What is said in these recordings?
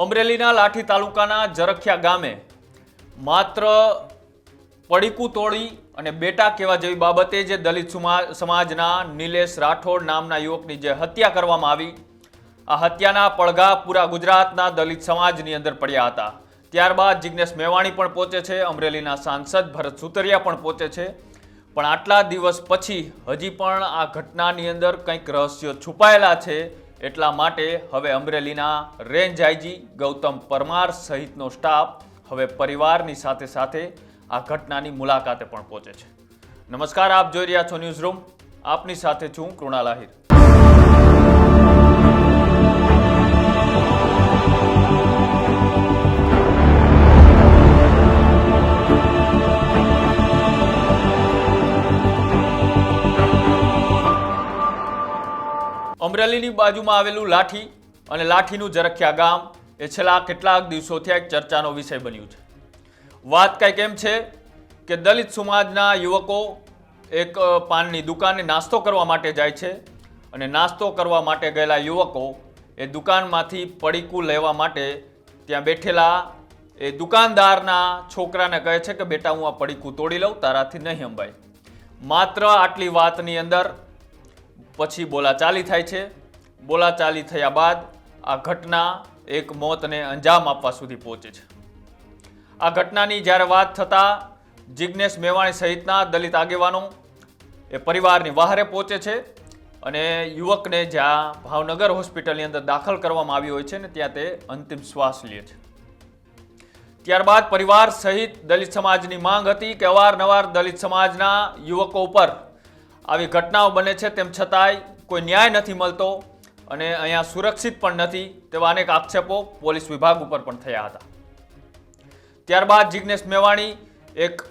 અમરેલીના લાઠી તાલુકાના જરખિયા ગામે માત્ર પડીકું તોડી અને બેટા કહેવા જેવી બાબતે જે દલિત સમાજના નિલેશ રાઠોડ નામના યુવકની જે હત્યા કરવામાં આવી, આ હત્યાના પડઘા પૂરા ગુજરાતના દલિત સમાજની અંદર પડ્યા હતા. ત્યારબાદ જિગ્નેશ મેવાણી પણ પહોંચે છે, અમરેલીના સાંસદ ભરત સુતરિયા પણ પહોંચે છે. પણ આટલા દિવસ પછી હજી પણ આ ઘટનાની અંદર કંઈક રહસ્યો છુપાયેલા છે. એટલા માટે હવે અમરેલીના રેન્જ આઈજી ગૌતમ પરમાર સહિતનો સ્ટાફ હવે પરિવારની સાથે સાથે આ ઘટનાની મુલાકાતે પણ પહોંચે છે. નમસ્કાર, આપ જોઈ રહ્યા છો ન્યૂઝ રૂમ. આપની સાથે છું કૃણાલ આહિર. અમરેલીની બાજુમાં આવેલું લાઠી અને લાઠીનું જરખિયા ગામ એ છેલ્લા કેટલાક દિવસોથી એક ચર્ચાનો વિષય બન્યું છે. વાત કંઈક એમ છે કે દલિત સમાજના યુવકો એક પાનની દુકાને નાસ્તો કરવા માટે જાય છે અને નાસ્તો કરવા માટે ગયેલા યુવકો એ દુકાનમાંથી પડીકું લેવા માટે ત્યાં બેઠેલા એ દુકાનદારના છોકરાને કહે છે કે બેટા હું આ પડીકું તોડી લઉં, તારાથી નહીં અંબાય. માત્ર આટલી વાતની અંદર પછી બોલાચાલી થાય છે. બોલાચાલી થયા બાદ આ ઘટના એક મોતને અંજામ આપવા સુધી પહોંચે છે. આ ઘટનાની જ્યારે વાત થતાં જિગ્નેશ મેવાણી સહિતના દલિત આગેવાનો એ પરિવારની વહારે પહોંચે છે અને યુવકને જ્યાં ભાવનગર હોસ્પિટલની અંદર દાખલ કરવામાં આવ્યો હોય છે ને ત્યાં તે અંતિમ શ્વાસ લે છે. ત્યારબાદ પરિવાર સહિત દલિત સમાજની માંગ હતી કે અવારનવાર દલિત સમાજના યુવકો ઉપર આવી ઘટનાઓ બને છે, તેમ છતાંય કોઈ ન્યાય નથી મળતો અને અહીંયા સુરક્ષિત પણ નથી, તેવા અનેક આક્ષેપો પોલીસ વિભાગ ઉપર પણ થયા હતા. ત્યારબાદ જિગ્નેશ મેવાણી એક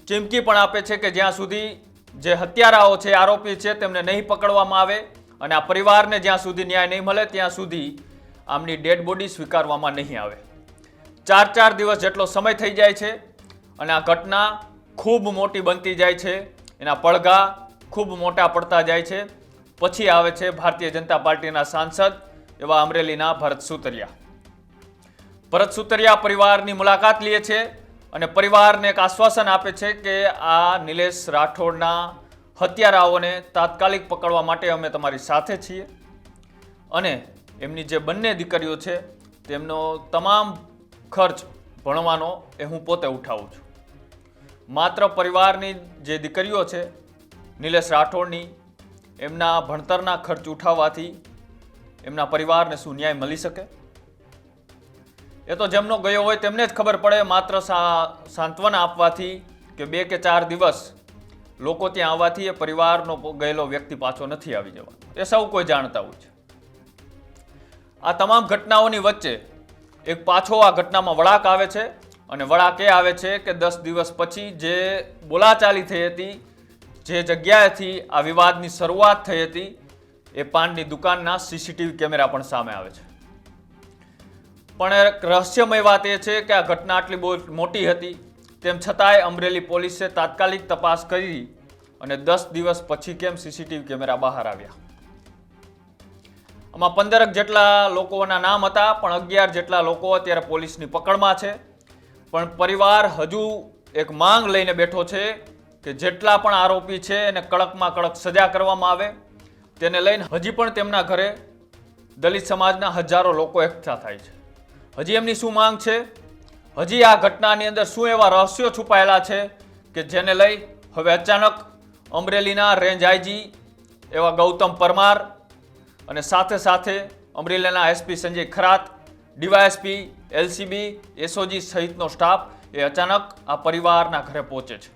ચીમકી પણ આપે છે કે જ્યાં સુધી જે હત્યારાઓ છે, આરોપી છે, તેમને નહીં પકડવામાં આવે અને આ પરિવારને જ્યાં સુધી ન્યાય નહીં મળે ત્યાં સુધી આમની ડેડ બોડી સ્વીકારવામાં નહીં આવે. 4 દિવસ જેટલો સમય થઈ જાય છે અને આ ઘટના ખૂબ મોટી બનતી જાય છે, એના પડઘા ખૂબ મોટા પડતા જાય છે. પછી આવે છે ભારતીય જનતા પાર્ટીના સાંસદ એવા અમરેલીના ભરત સુતરિયા. ભરત સુતરિયા પરિવારની મુલાકાત લે છે અને પરિવારને એક આશ્વાસન આપે છે કે આ નિલેશ રાઠોડના હત્યારાઓને તાત્કાલિક પકડવા માટે અમે તમારી સાથે છીએ અને એમની જે બંને દીકરીઓ છે તેમનો તમામ ખર્ચ ભણવાનો એ હું પોતે ઉઠાવું છું. માત્ર પરિવારની જે દીકરીઓ છે નિલેશ રાઠોડની, એમના ભણતરના ખર્ચ ઉઠાવવાથી એમના પરિવારને શું ન્યાય મળી શકે? એ તો જેમનો ગયો હોય તેમને જ ખબર પડે. માત્ર સાંત્વના આપવાથી કે 2 કે 4 દિવસ લોકો ત્યાં આવવાથી એ પરિવારનો ગયેલો વ્યક્તિ પાછો નથી આવી જવાનો, એ સૌ કોઈ જાણતા હોય છે. આ તમામ ઘટનાઓની વચ્ચે એક પાછો આ ઘટનામાં વળાંક આવે છે અને વળાંક એ આવે છે કે 10 દિવસ પછી જે બોલાચાલી થઈ હતી, જે જગ્યાએથી આ વિવાદની શરૂઆત થઈ હતી, એ પાનની દુકાનના સીસીટીવી કેમેરા પણ સામે આવે છે. પણ એક રહસ્યમય વાત એ છે કે આ ઘટના આટલી બહુ મોટી હતી, તેમ છતાંય અમરેલી પોલીસે તાત્કાલિક તપાસ કરી અને 10 દિવસ પછી કેમ સીસીટીવી કેમેરા બહાર આવ્યા? આમાં 15 જેટલા લોકોના નામ હતા, પણ 11 જેટલા લોકો અત્યારે પોલીસની પકડમાં છે. પણ પરિવાર હજુ એક માંગ લઈને બેઠો છે કે જેટલા પણ આરોપી છે એને કડકમાં કડક સજા કરવામાં આવે. તેને લઈને હજી પણ તેમના ઘરે દલિત સમાજના હજારો લોકો એકઠા થાય છે. હજી એમની શું માંગ છે? હજી આ ઘટનાની અંદર શું એવા રહસ્યો છુપાયેલા છે કે જેને લઈ હવે અચાનક અમરેલીના રેન્જ આઈજી એવા ગૌતમ પરમાર અને સાથે સાથે અમરેલીના SP Sanjay Kharat, DYSP, LCB, SOG સહિતનો સ્ટાફ એ અચાનક આ પરિવારના ઘરે પહોંચે છે.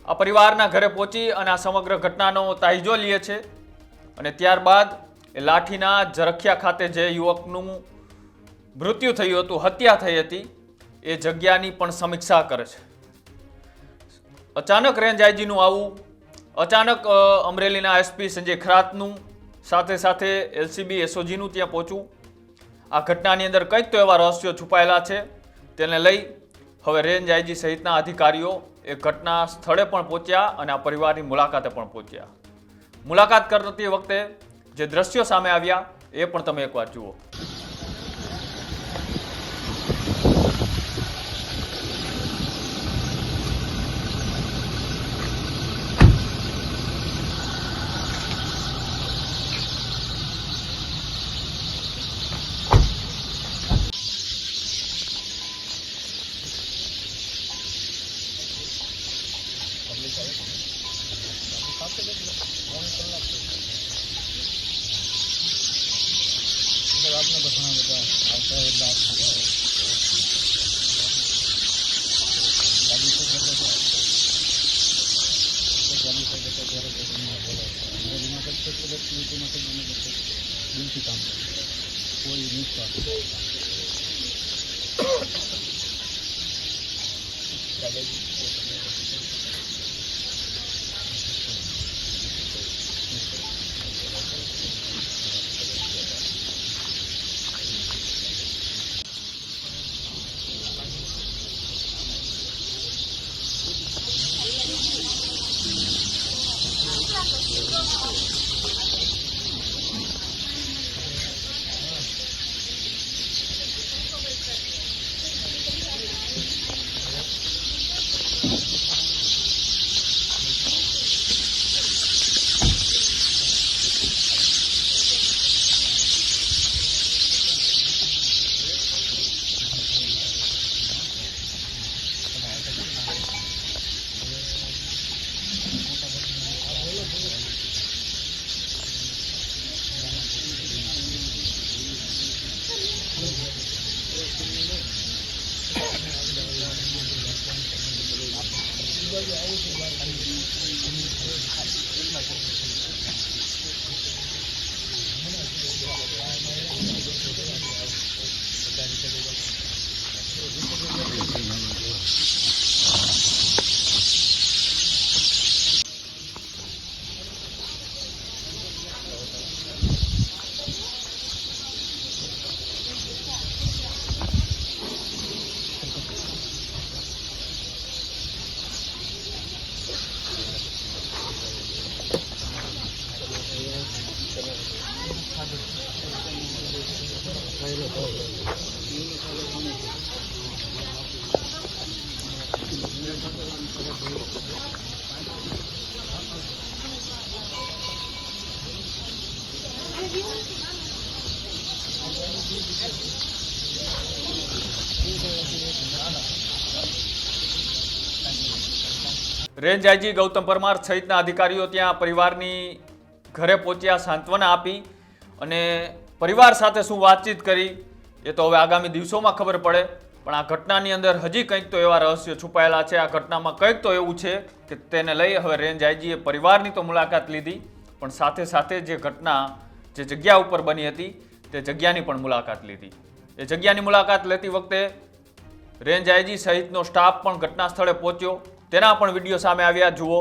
આ પરિવારના ઘરે પહોંચી અને આ સમગ્ર ઘટનાનો તાહીજો લે છે અને ત્યારબાદ એ લાઠીના જરખિયા ખાતે જે યુવકનું મૃત્યુ થયું હતું, હત્યા થઈ હતી, એ જગ્યાની પણ સમીક્ષા કરે છે. અચાનક રેન્જ આઈજીનું આવું, અચાનક અમરેલીના એસપી સંજય ખરાતનું, સાથે સાથે એલસીબી, એસઓજીનું ત્યાં પહોંચવું, આ ઘટનાની અંદર કંઈક તો એવા રહસ્યો છુપાયેલા છે. તેને લઈ હવે રેન્જ આઈજી સહિતના અધિકારીઓ એ ઘટના સ્થળે પણ પહોંચ્યા અને આ પરિવારની મુલાકાતે પણ પહોંચ્યા. મુલાકાત કરતી વખતે જે દ્રશ્યો સામે આવ્યા એ પણ તમે એકવાર જુઓ. ત્યારે તો તમને બોલાવતા એમાં પછી એક્ટિવિટીમાં તો મને દિલથી કામ કરે કોઈ નિસ્વાર્થ રેન્જ આઈજી ગૌતમ પરમાર સહિતના અધિકારીઓ ત્યાં પરિવારની ઘરે પહોંચ્યા, સાંત્વના આપી અને પરિવાર સાથે શું વાતચીત કરી એ તો હવે આગામી દિવસોમાં ખબર પડે. પણ આ ઘટનાની અંદર હજી કંઈક તો એવા રહસ્યો છુપાયેલા છે. આ ઘટનામાં કંઈક તો એવું છે કે તેને લઈ હવે રેન્જ આઈજીએ પરિવારની તો મુલાકાત લીધી, પણ સાથે સાથે જે ઘટના જે જગ્યા ઉપર બની હતી તે જગ્યાની પણ મુલાકાત લીધી. એ જગ્યાની મુલાકાત લેતી વખતે રેન્જ આઈજી સહિતનો સ્ટાફ પણ ઘટના સ્થળે પહોંચ્યો. તેના પણ વિડીયો સામે આવ્યા, જુઓ.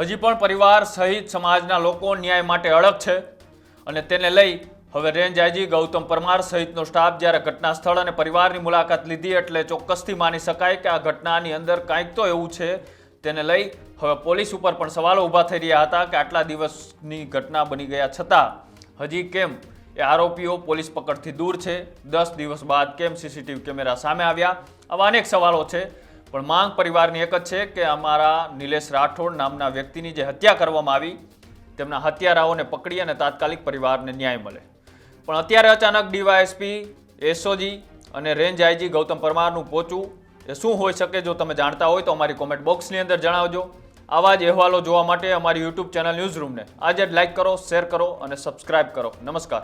હજી પણ પરિવાર સહિત સમાજના લોકો ન્યાય માટે અડગ છે અને તેને લઈ હવે રેન્જ આઈજી ગૌતમ પરમાર સહિતનો સ્ટાફ જ્યારે ઘટના સ્થળ અને પરિવારની મુલાકાત લીધી એટલે ચોક્કસથી માની શકાય કે આ ઘટનાની અંદર કાંઈક તો એવું છે. તેને લઈ હવે પોલીસ ઉપર પણ સવાલો ઊભા થઈ રહ્યા હતા કે આટલા દિવસની ઘટના બની ગયા છતાં હજી કેમ એ આરોપીઓ પોલીસ પકડથી દૂર છે, 10 દિવસ બાદ કેમ સીસીટીવી કેમેરા સામે આવ્યા, આવા અનેક સવાલો છે. પણ માંગ પરિવારની એક જ છે કે અમારા નિલેશ રાઠોડ નામના વ્યક્તિની જે હત્યા કરવામાં આવી તેમના હત્યારાઓને પકડી અને તાત્કાલિક પરિવારને ન્યાય મળે. પણ અત્યારે અચાનક ડીવાયએસપી, એસઓજી અને રેન્જ આઈજી ગૌતમ પરમારનું પહોંચવું એ શું હોઈ શકે? જો તમે જાણતા હોય તો અમારી કોમેન્ટ બોક્સની અંદર જણાવજો. આવા જ અહેવાલો જોવા માટે અમારી યુટ્યુબ ચેનલ ન્યૂઝ રૂમને આજે જ લાઇક કરો, શેર કરો અને સબસ્ક્રાઇબ કરો. નમસ્કાર.